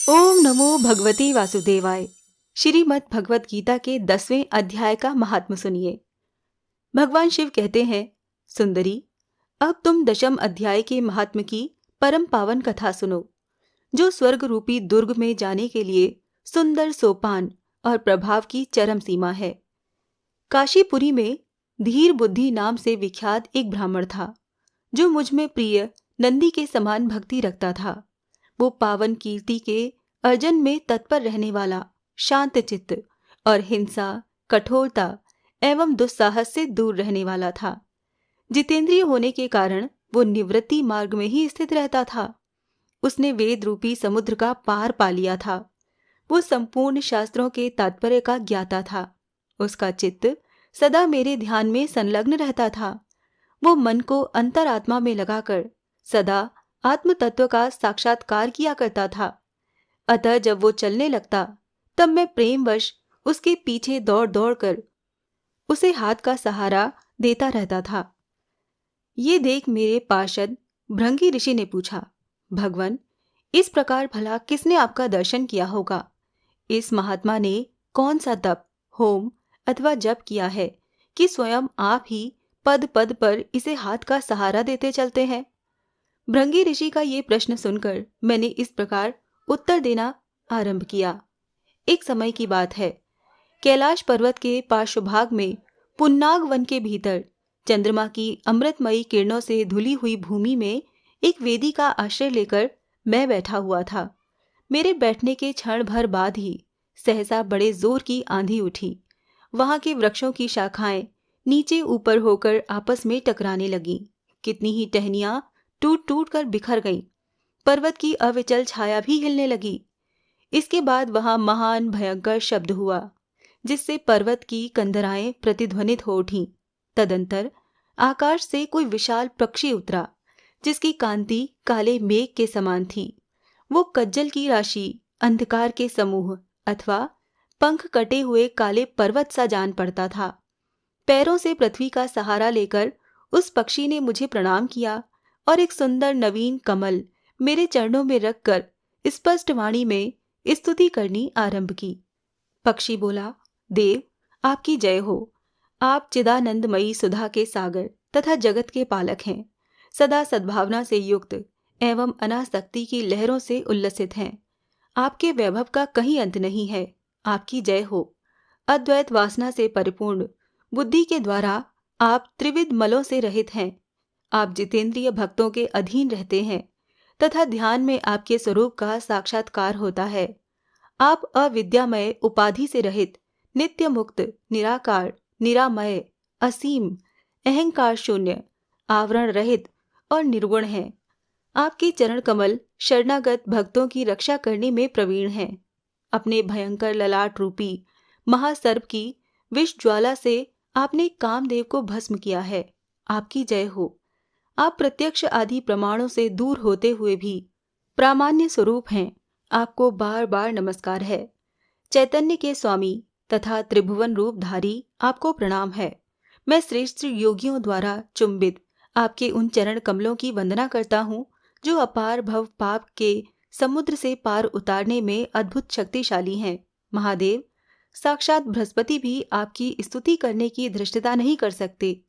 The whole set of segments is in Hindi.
ओम नमो भगवती वासुदेवाय। श्रीमद् भगवत गीता के 10वें अध्याय का महात्म सुनिए। भगवान शिव कहते हैं, सुंदरी, अब तुम दशम अध्याय के महात्म की परम पावन कथा सुनो, जो स्वर्ग रूपी दुर्ग में जाने के लिए सुंदर सोपान और प्रभाव की चरम सीमा है। काशीपुरी में धीर बुद्धि नाम से विख्यात एक ब्राह्मण था, जो मुझ में प्रिय नंदी के समान भक्ति रखता था। वो पावन कीर्ति के अर्जन में तत्पर रहने वाला, शांत चित्त और हिंसा, कठोरता एवं दुस्साहस से दूर रहने वाला था। जितेंद्रिय होने के कारण वो निवृत्ति मार्ग में ही स्थित रहता था। उसने वेद रूपी समुद्र का पार पा लिया था। वो संपूर्ण शास्त्रों के तात्पर्य का ज्ञाता था। उसका चित्त सदा मेरे ध्यान में संलग्न रहता था। वो मन को अंतरात्मा में लगाकर सदा आत्म तत्व का साक्षात्कार किया करता था। अतः जब वो चलने लगता, तब मैं प्रेमवश उसके पीछे दौड़ दौड़ कर उसे हाथ का सहारा देता रहता था। ये देख मेरे पार्षद भृंगी ऋषि ने पूछा, भगवन, इस प्रकार भला किसने आपका दर्शन किया होगा? इस महात्मा ने कौन सा तप, होम अथवा जप किया है कि स्वयं आप ही पद पद पर इसे हाथ का सहारा देते चलते हैं? भृंगी ऋषि का ये प्रश्न सुनकर मैंने इस प्रकार उत्तर देना आरंभ किया। एक समय की बात है, कैलाश पर्वत के पार्श्वभाग में पुन्नाग वन के भीतर चंद्रमा की अमृतमयी किरणों से धुली हुई भूमि में एक वेदी का आश्रय लेकर मैं बैठा हुआ था। मेरे बैठने के क्षण भर बाद ही सहसा बड़े जोर की आंधी उठी। वहां के वृक्षों की शाखाएं नीचे ऊपर होकर आपस में टकराने लगीं। कितनी ही टहनियां टूट टूट कर बिखर गईं। पर्वत की अविचल छाया भी हिलने लगी। इसके बाद वहां महान भयंकर शब्द हुआ, जिससे पर्वत की कंदराएं प्रतिध्वनित हो उठीं। तदंतर आकाश से कोई विशाल पक्षी उतरा, जिसकी कांति काले मेघ के समान थी। वो कज्जल की राशि, अंधकार के समूह अथवा पंख कटे हुए काले पर्वत सा जान पड़ता था। पैरों से पृथ्वी का सहारा लेकर उस पक्षी ने मुझे प्रणाम किया और एक सुंदर नवीन कमल मेरे चरणों में रखकर स्पष्ट वाणी में स्तुति करनी आरंभ की। पक्षी बोला, देव, आपकी जय हो। आप चिदानंदमयी सुधा के सागर तथा जगत के पालक हैं। सदा सद्भावना से युक्त एवं अनासक्ति की लहरों से उल्लसित हैं। आपके वैभव का कहीं अंत नहीं है। आपकी जय हो। अद्वैत वासना से परिपूर्ण बुद्धि के द्वारा आप त्रिविध मलों से रहित हैं। आप जितेंद्रिय भक्तों के अधीन रहते हैं तथा ध्यान में आपके स्वरूप का साक्षात्कार होता है। आप अविद्यामय, उपाधि से रहित, नित्य मुक्त, निराकार, निरामय, असीम, अहंकार शून्य, आवरण रहित और निर्गुण हैं। आपके चरण कमल शरणागत भक्तों की रक्षा करने में प्रवीण हैं। अपने भयंकर ललाट रूपी महासर्प की विष ज्वाला से आपने कामदेव को भस्म किया है। आपकी जय हो। आप प्रत्यक्ष आदि प्रमाणों से दूर होते हुए भी प्रामाण्य स्वरूप हैं। आपको बार बार नमस्कार है। चैतन्य के स्वामी तथा त्रिभुवन रूपधारी, आपको प्रणाम है। मैं श्रेष्ठ योगियों द्वारा चुंबित आपके उन चरण कमलों की वंदना करता हूँ, जो अपार भव पाप के समुद्र से पार उतारने में अद्भुत शक्तिशाली हैं। महादेव, साक्षात बृहस्पति भी आपकी स्तुति करने की धृष्टता नहीं कर सकते।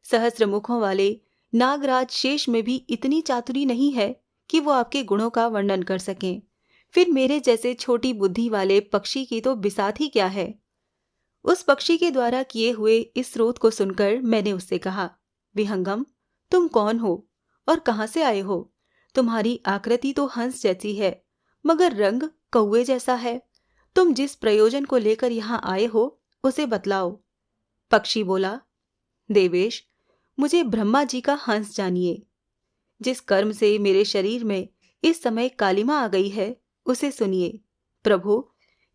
सहस्र मुखों वाले नागराज शेष में भी इतनी चातुरी नहीं है कि वो आपके गुणों का वर्णन कर सकें। फिर मेरे जैसे छोटी बुद्धि वाले पक्षी की तो बिसात ही क्या है। उस पक्षी के द्वारा किए हुए इस स्रोत को सुनकर मैंने उससे कहा, विहंगम, तुम कौन हो और कहाँ से आए हो? तुम्हारी आकृति तो हंस जैसी है, मगर रंग कौवे जैसा है। तुम जिस प्रयोजन को लेकर यहाँ आए हो, उसे बतलाओ। पक्षी बोला, देवेश, मुझे ब्रह्मा जी का हंस जानिए। जिस कर्म से मेरे शरीर में इस समय कालिमा आ गई है, उसे सुनिए। प्रभु,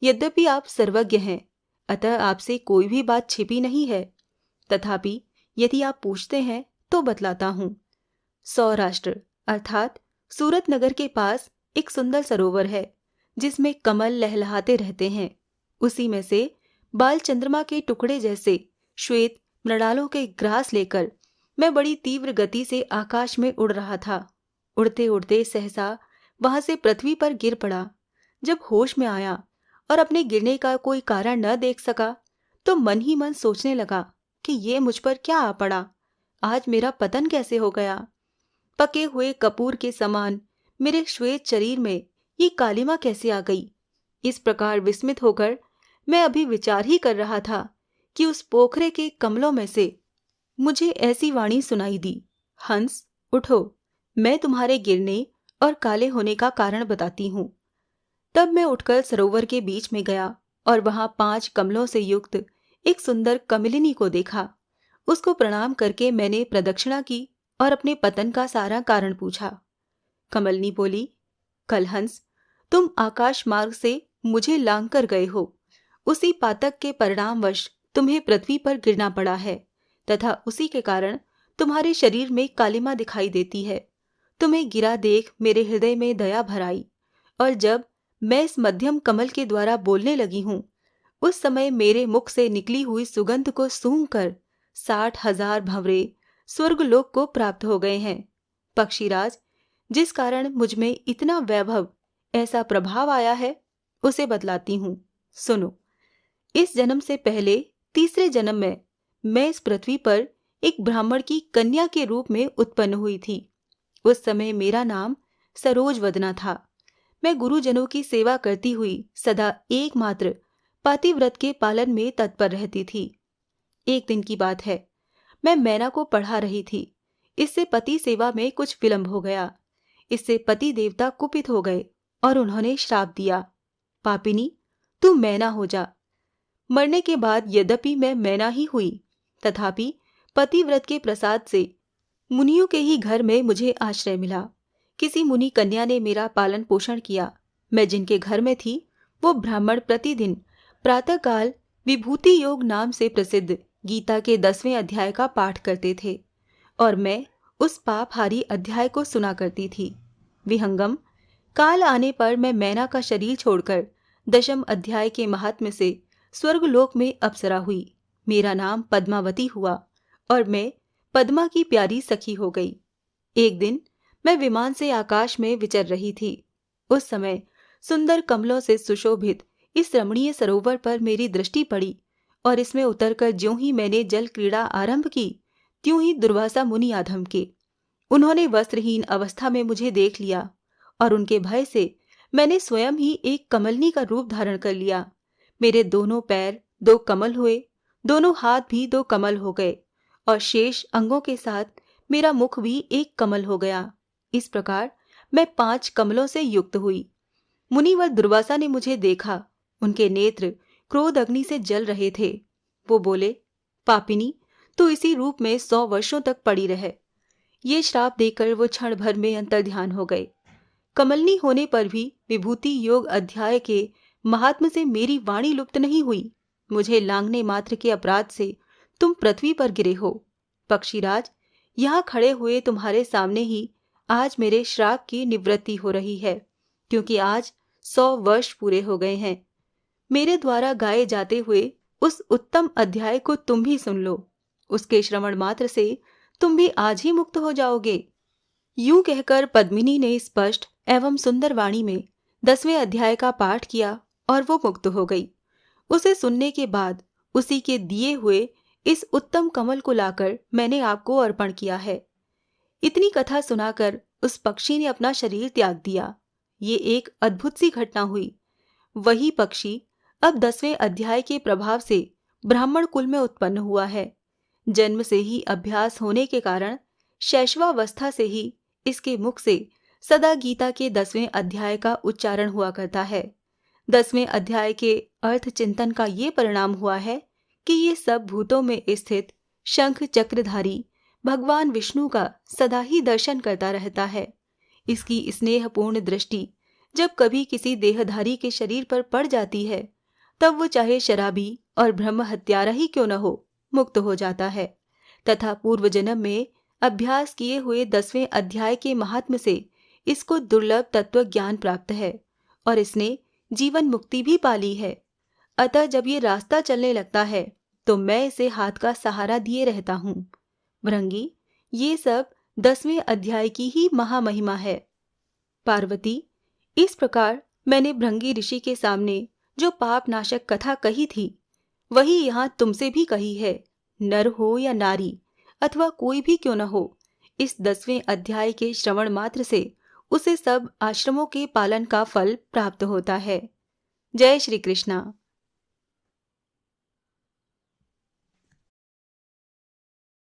यद्यपि आप सर्वज्ञ हैं, अतः आपसे कोई भी बात छिपी नहीं है। तथापि यदि आप पूछते हैं तो बतलाता हूँ। सौराष्ट्र अर्थात सूरत नगर के पास एक सुंदर सरोवर है, जिसमें कमल लहलहाते रहते हैं। उसी में से बाल चंद्रमा के टुकड़े जैसे श्वेत मृणालों के ग्रास लेकर मैं बड़ी तीव्र गति से आकाश में उड़ रहा था। उड़ते उड़ते सहसा वहां से पृथ्वी पर गिर पड़ा। जब होश में आया और अपने गिरने का कोई कारण न देख सका तो मन ही मन सोचने लगा कि ये मुझ पर क्या आ पड़ा, आज मेरा पतन कैसे हो गया। पके हुए कपूर के समान मेरे श्वेत शरीर में ये कालिमा कैसे आ गई। इस प्रकार विस्मित होकर मैं अभी विचार ही कर रहा था कि उस पोखरे के कमलों में से मुझे ऐसी वाणी सुनाई दी, हंस उठो, मैं तुम्हारे गिरने और काले होने का कारण बताती हूँ। तब मैं उठकर सरोवर के बीच में गया और वहां 5 कमलों से युक्त एक सुंदर कमलिनी को देखा। उसको प्रणाम करके मैंने प्रदक्षिणा की और अपने पतन का सारा कारण पूछा। कमलिनी बोली, कलहंस, तुम आकाश मार्ग से मुझे लांग कर गए हो। उसी पातक के परिणामवश तुम्हें पृथ्वी पर गिरना पड़ा है तथा उसी के कारण तुम्हारे शरीर में कालिमा दिखाई देती है। तुम्हें गिरा देख मेरे हृदय में दया भर आई और जब मैं इस मध्यम कमल के द्वारा बोलने लगी हूँ उस समय मेरे मुख से निकली हुई सुगंध को सूंघकर 60,000 भंवरे स्वर्गलोक को प्राप्त हो गए हैं। पक्षीराज, जिस कारण मुझ में इतना वैभव, ऐसा प्रभाव आया है उसे बतलाती हूँ, सुनो। इस जन्म से पहले तीसरे जन्म में मैं इस पृथ्वी पर एक ब्राह्मण की कन्या के रूप में उत्पन्न हुई थी। उस समय मेरा नाम सरोज वदना था। मैं गुरुजनों की सेवा करती हुई सदा एकमात्र पातिव्रत के पालन में तत्पर रहती थी। एक दिन की बात है, मैं मैना को पढ़ा रही थी। इससे पति सेवा में कुछ विलंब हो गया। इससे पति देवता कुपित हो गए और उन्होंने श्राप दिया, पापिनी, तू मैना हो जा। मरने के बाद यद्यपि मैं मैना ही हुई तथापि पतिव्रत के प्रसाद से मुनियों के ही घर में मुझे आश्रय मिला। किसी मुनि कन्या ने मेरा पालन पोषण किया। मैं जिनके घर में थी वो ब्राह्मण प्रतिदिन प्रातःकाल विभूति योग नाम से प्रसिद्ध गीता के 10वें अध्याय का पाठ करते थे और मैं उस पापहारी अध्याय को सुना करती थी। विहंगम, काल आने पर मैं मैना का शरीर छोड़कर 10वें अध्याय के महात्म्य से स्वर्गलोक में अप्सरा हुई। मेरा नाम पद्मावती हुआ और मैं पद्मा की प्यारी सखी हो गई। एक दिन मैं विमान से आकाश में विचर रही थी। उस समय सुंदर कमलों से सुशोभित इस रमणीय सरोवर पर मेरी दृष्टि पड़ी और इसमें उतरकर ज्यों ही मैंने जल क्रीड़ा आरंभ की त्यों ही दुर्वासा मुनि आ धमके। उन्होंने वस्त्रहीन अवस्था में मुझे देख लिया और उनके भय से मैंने स्वयं ही एक कमलनी का रूप धारण कर लिया। मेरे दोनों पैर 2 कमल हुए, दोनों हाथ भी 2 कमल हो गए और शेष अंगों के साथ मेरा मुख भी एक कमल हो गया। इस प्रकार मैं 5 कमलों से युक्त हुई। मुनिवर दुर्वासा ने मुझे देखा। उनके नेत्र क्रोध अग्नि से जल रहे थे। वो बोले, पापिनी, तू इसी रूप में 100 वर्षों तक पड़ी रहे। ये श्राप देकर वो क्षण भर में अंतर्ध्यान हो गए। कमलनी होने पर भी विभूति योग अध्याय के महात्म से मेरी वाणी लुप्त नहीं हुई। मुझे लांघने मात्र के अपराध से तुम पृथ्वी पर गिरे हो। पक्षीराज, यहाँ खड़े हुए तुम्हारे सामने ही आज मेरे श्राप की निवृत्ति हो रही है, क्योंकि आज 100 वर्ष पूरे हो गए हैं। मेरे द्वारा गाए जाते हुए उस उत्तम अध्याय को तुम भी सुन लो। उसके श्रवण मात्र से तुम भी आज ही मुक्त हो जाओगे। यूं कहकर पद्मिनी ने स्पष्ट एवं सुंदर वाणी में 10वें अध्याय का पाठ किया और वो मुक्त हो गई। उसे सुनने के बाद उसी के दिए हुए इस उत्तम कमल को लाकर मैंने आपको अर्पण किया है। इतनी कथा सुनाकर उस पक्षी ने अपना शरीर त्याग दिया। ये एक अद्भुत सी घटना हुई। वही पक्षी अब 10वें अध्याय के प्रभाव से ब्राह्मण कुल में उत्पन्न हुआ है। जन्म से ही अभ्यास होने के कारण शैशवावस्था से ही इसके मुख से सदा गीता के 10वें अध्याय का उच्चारण हुआ करता है। 10वें अध्याय के अर्थ चिंतन का ये परिणाम हुआ है कि ये सब भूतों में स्थित शंख चक्रधारी भगवान विष्णु का सदा ही दर्शन करता रहता है। इसकी स्नेहपूर्ण दृष्टि जब कभी किसी देहधारी के शरीर पर पड़ जाती है तब वो चाहे शराबी और ब्रह्म हत्यारा ही क्यों न हो, मुक्त हो जाता है तथा पूर्व जन्म में अभ्यास किए हुए 10वें अध्याय के महात्म्य से इसको दुर्लभ तत्व ज्ञान प्राप्त है और इसने जीवन मुक्ति भी पाली है। अतः जब ये रास्ता चलने लगता है तो मैं इसे हाथ का सहारा दिए रहता हूँ। भृंगी, ये सब 10वें अध्याय की ही महामहिमा है। पार्वती, इस प्रकार मैंने भृंगी ऋषि के सामने जो पाप नाशक कथा कही थी, वही यहाँ तुमसे भी कही है। नर हो या नारी अथवा कोई भी क्यों न हो, इस 10वें अध्याय के श्रवण मात्र से उसे सब आश्रमों के पालन का फल प्राप्त होता है। जय श्री कृष्णा।